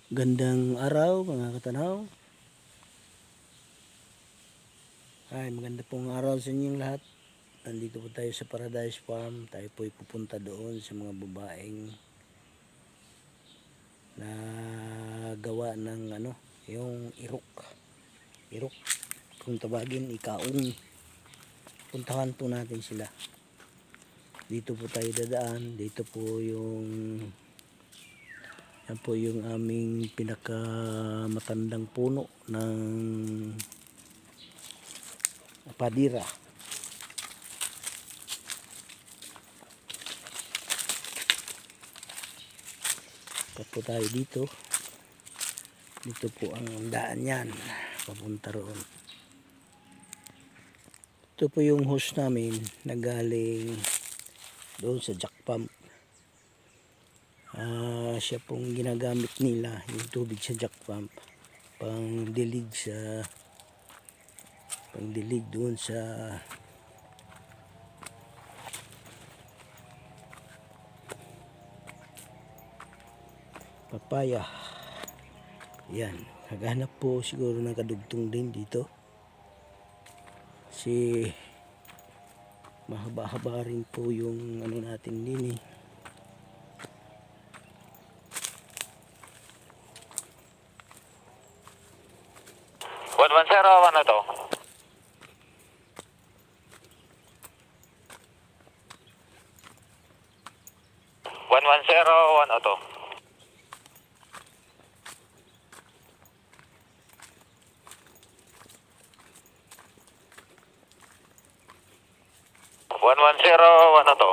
Gandang araw mga katanaw. Maganda pong araw sa inyong lahat. Nandito po tayo sa Paradise Farm. Tayo po ay pupunta doon sa mga babaeng na gawa ng yung irok kung tawagin, ikaong. Puntahan po natin sila. Dito po tayo dadaan. Dito po yan po yung aming pinakamatandang puno ng padira. Kat po tayo dito. Dito po ang daan yan. Papunta roon. Ito po yung hose namin na galing doon sa jack pump. Siya pong ginagamit nila, yung tubig sa jack pump, pang dilig doon sa papaya. Yan, naghanap po siguro ng kadugtong din dito. Kasi mahaba-haba rin po yung natin din eh. Ano to? 110, ano to? 110, ano to?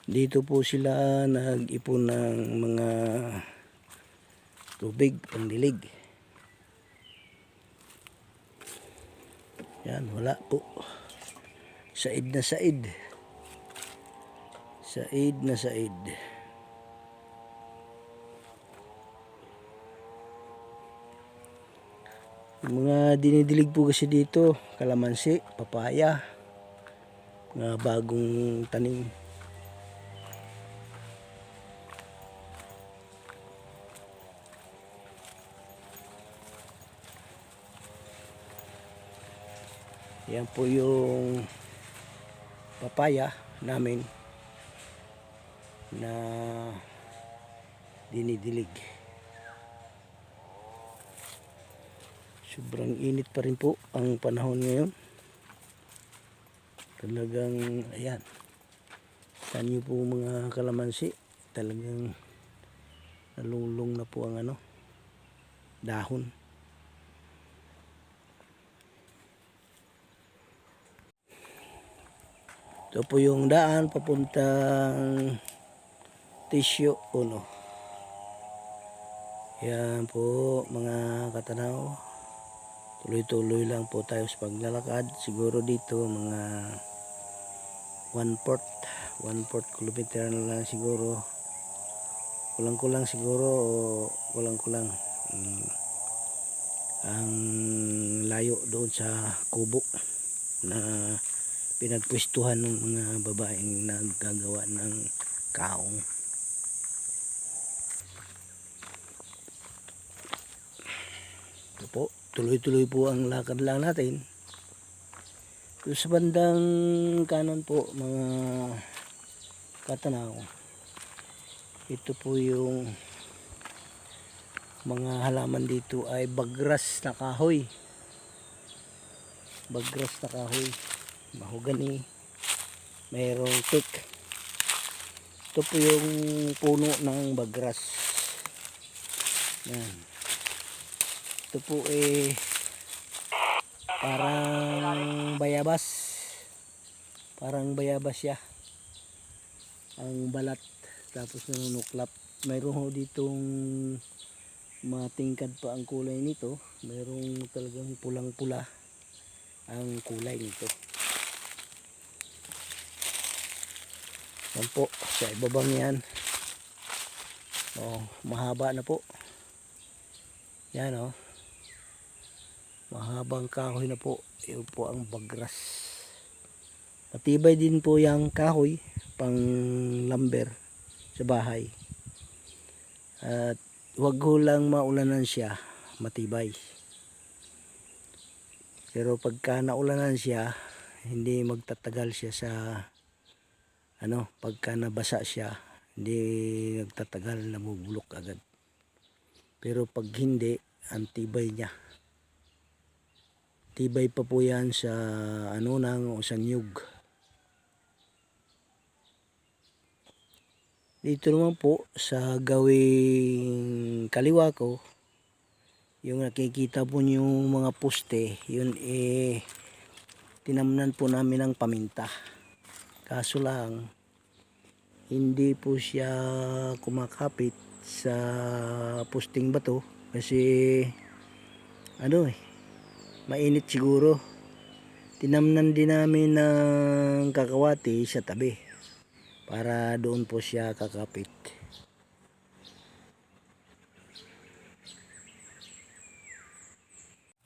Dito po sila nag-ipon ng mga tubig pangdilig. Yan, wala po. Said na said. Said na said. Yung mga dinidilig po kasi dito, kalamansi, papaya, mga bagong tanim. Yan po yung papaya namin na dinidilig. Sobrang init pa rin po ang panahon ngayon. Talagang ayan. Saan nyo po mga kalamansi, talagang nalulong na po ang dahon. Ito po yung daan papuntang Tissue Uno. Yan po mga katanaw. Tuloy-tuloy lang po tayo sa paglalakad. Siguro dito mga 1/4 kilometer na lang siguro. Kulang-kulang siguro o kulang-kulang ang layo doon sa kubo na pinagpwestuhan ng mga babaeng naggagawa ng kaong. Ito po, tuloy-tuloy po ang lakad lang natin. Ito sa bandang kanan po mga katanaw. Ito po yung mga halaman dito ay bagras na kahoy. Bagras na kahoy. Mahogany, mayroong teak. Ito po yung puno ng bagras. Yan. Ito po parang bayabas. Parang bayabas siya. Ang balat tapos nanunuklap. Mayroon ho ditong matingkad pa ang kulay nito. Mayroong talagang pulang-pula ang kulay nito. Yan po, sa ibabang yan. Mahaba na po. Yan mahabang kahoy na po. Yan po ang bagras. Matibay din po yung kahoy pang lumber sa bahay. At wag ho lang maulanan siya, matibay. Pero pagka naulanan siya, hindi magtatagal siya sa pagka nabasa siya, hindi nagtatagal, nabubulok agad. Pero pag hindi, ang tibay niya. Tibay pa po yan sa o sa niyog. Dito naman po sa gawing kaliwa ko, yung nakikita po niyo yung mga poste, yun tinamnan po namin ng paminta. Kaso lang, hindi po siya kumakapit sa posting bato kasi mainit siguro. Tinamnan din namin ng kakawati sa tabi para doon po siya kakapit.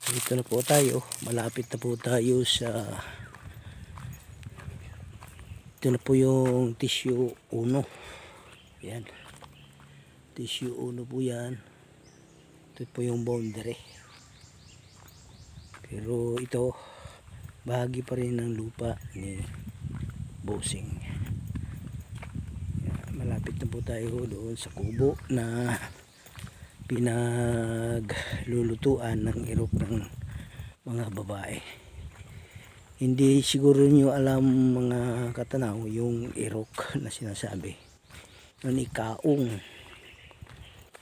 Dito na po tayo, malapit na po tayo sa ito na po yung tissue 1. Yan, tissue 1 po yan. Ito po yung boundary, pero ito bahagi pa rin ng lupa ni Bossing. Malapit na po tayo doon sa kubo na pinaglulutuan ng irok ng mga babae. Hindi siguro nyo alam mga katanaw yung irok na sinasabi. Yun ikaong.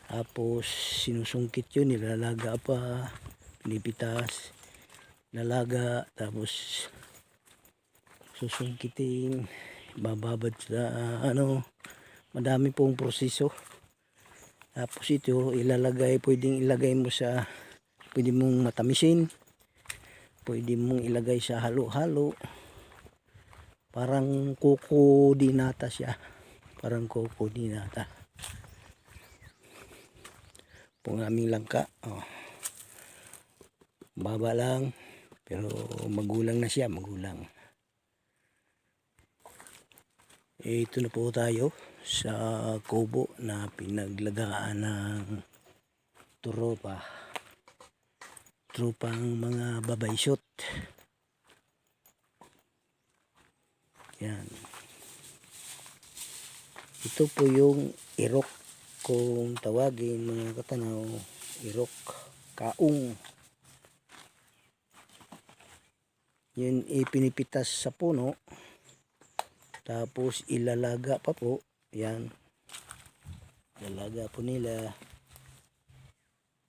Tapos sinusungkit yun, nilalaga pa, pinipitas, nalaga, tapos susungkitin, bababad sa madami pong proseso. Tapos ito ilalagay, pwedeng ilagay mo sa, pwede mong matamisin, pwede mong ilagay sa halo-halo. Parang kuko dinata siya, parang kuko dinata pong aming langka. Baba lang, pero magulang na siya, magulang. Ito na po tayo sa kubo na pinaglagaan ng tropang mga babaysot. Yan. Ito po yung irok kung tawagin mga katanaw, irok kaong. Yun ipinipitas sa puno, tapos ilalaga pa po. Yan, ilalaga po nila.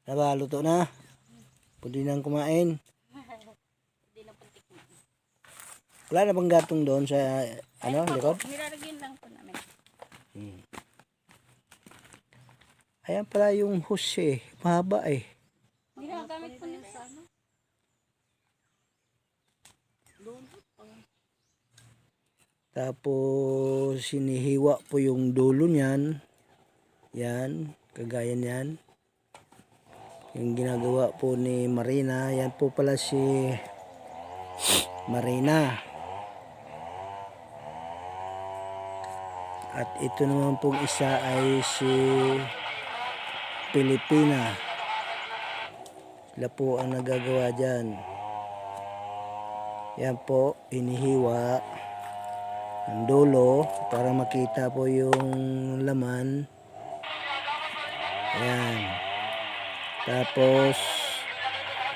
Diba, luto na? Pwede nang kumain. Wala na bang gatong doon sa likod? Nilalagyan lang po namin. Ayan pala yung hose mahaba Ginagamit po nila sa Tapos sinihiwa po yung dulo niyan. Yan, kagaya niyan. Yung ginagawa po ni Marina, yan po pala si Marina. At ito naman pong isa ay si Pilipina. Sila po ang nagagawa dyan. Yan po, inihiwa ang dulo para makita po yung laman. Ayan. Tapos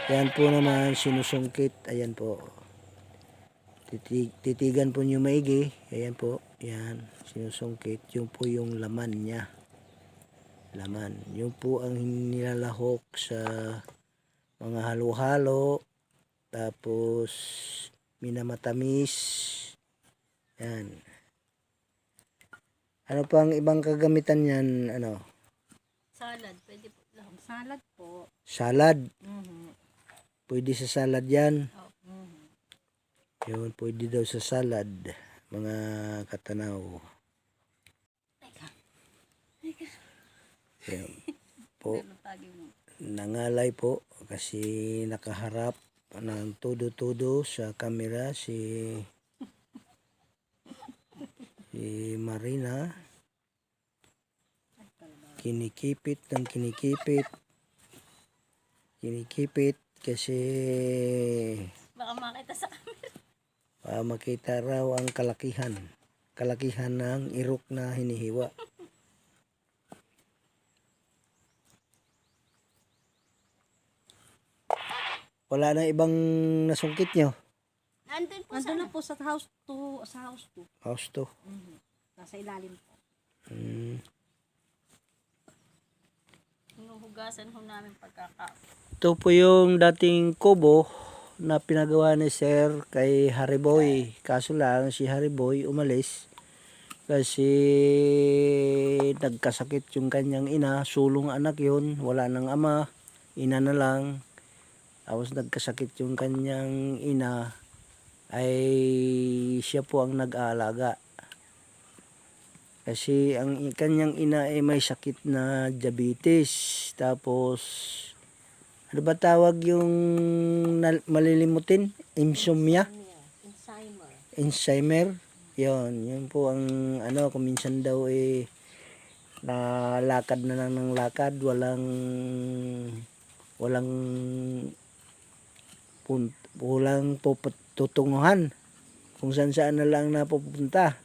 yan po naman sinusungkit. Ayan po. Titigan po nyo maigi. Ayan po. Yan. Sinusungkit. Yung po yung laman niya. Laman. Yung po ang nilalahok sa mga halo-halo. Tapos minamatamis. Yan. Ano pa ang ibang kagamitan niyan? salad. Pwede po lang. Salad po. Salad. Mhm. Pwede sa salad yan. Oh, mhm. Yun, pwede daw sa salad. Mga katanaw. Yun po. Lutagin mo. Nangalay po kasi nakaharap ng todo-todo sa camera si Marina. Kinikipit ng kinikipit. Kinikipit kasi Baka makita sa camera. makita raw ang kalakihan. Kalakihan ng irok na hinihiwa. Wala na ibang nasungkit nyo. Nandun po Nandun na po sa house 2, sa house 2. House to. Nasa ilalim po. Hinuhugasan ho namin pagkaka. Ito po yung dating kubo na pinagawa ni Sir kay Hariboy. Kaso lang si Hariboy umalis kasi nagkasakit yung kanyang ina. Sulong anak yun. Wala nang ama. Ina na lang. Tapos nagkasakit yung kanyang ina ay siya po ang nag-aalaga. Kasi ang kanyang ina ay may sakit na diabetes. Tapos ano ba tawag yung malilimutin? Insomnia? Alzheimer. Alzheimer. Yun po ang ano, kung minsan daw nalakad na lang ng lakad, walang tutunguhan kung saan na lang napupunta.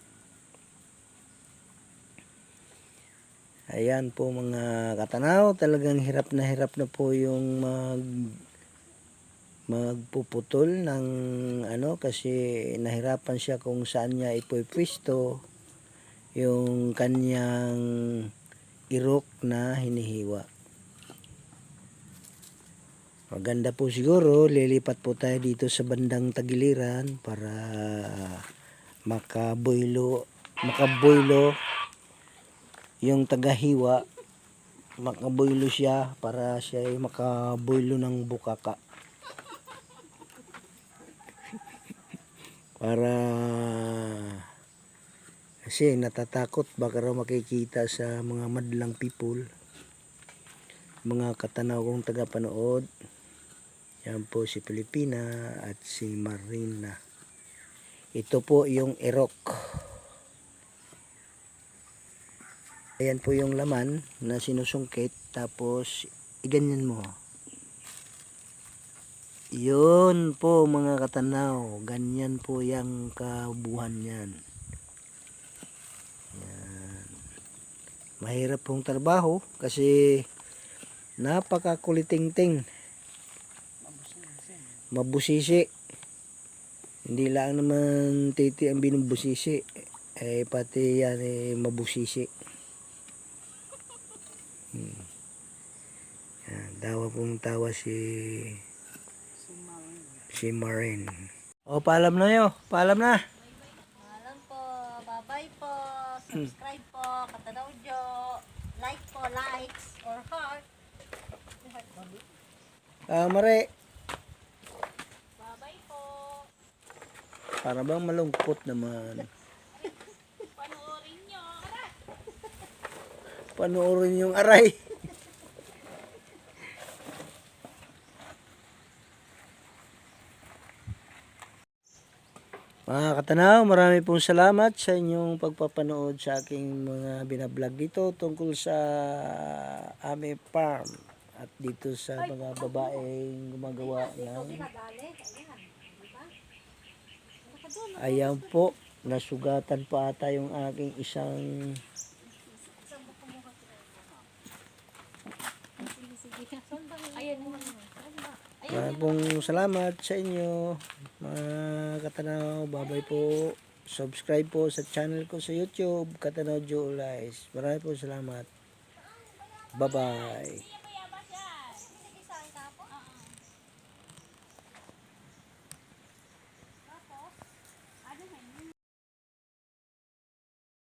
Ayan po mga katanaw, talagang hirap na po yung magpuputol ng ano kasi nahirapan siya kung saan niya ipupwesto yung kanyang irok na hinihiwa. Maganda po siguro, lilipat po tayo dito sa bandang tagiliran para makaboylo yung tagahiwa, makaboylo siya para siya ay makaboylo ng bukaka. Para kasi natatakot baka raw makikita sa mga madlang people, mga katanaw kong tagapanood. Yan po si Pilipina at si Marina. Ito po yung irok. Ayan po yung laman na sinusungkit. Tapos iganyan mo. Yun po mga katanaw. Ganyan po yung kabuhan yan. Yan. Mahirap pong trabaho kasi napakakuliting-ting. Mabusisi. Hindi lang naman titi ang binubusisi. Pati yan mabusisi. Yan, dawa pong tawa si Marin. O, paalam na yo. Paalam na. Alam po, bye-bye po, subscribe po, Katanaw Jo, like po, likes, or heart. Mare. Bye-bye po. Para bang malungkot naman. Panoorin nyo. Panoorin yung aray. Mga katanaw, marami pong salamat sa inyong pagpapanood sa aking mga binablog dito tungkol sa aming farm at dito sa mga babaeng gumagawa ng ayan po, nasugatan pa ata yung aking isang Ayan naman. Maraming pong salamat sa inyo mga katanaw. Bye-bye po. Subscribe po sa channel ko sa YouTube, Katanaw Jo Ulies. Maraming pong salamat. Bye-bye.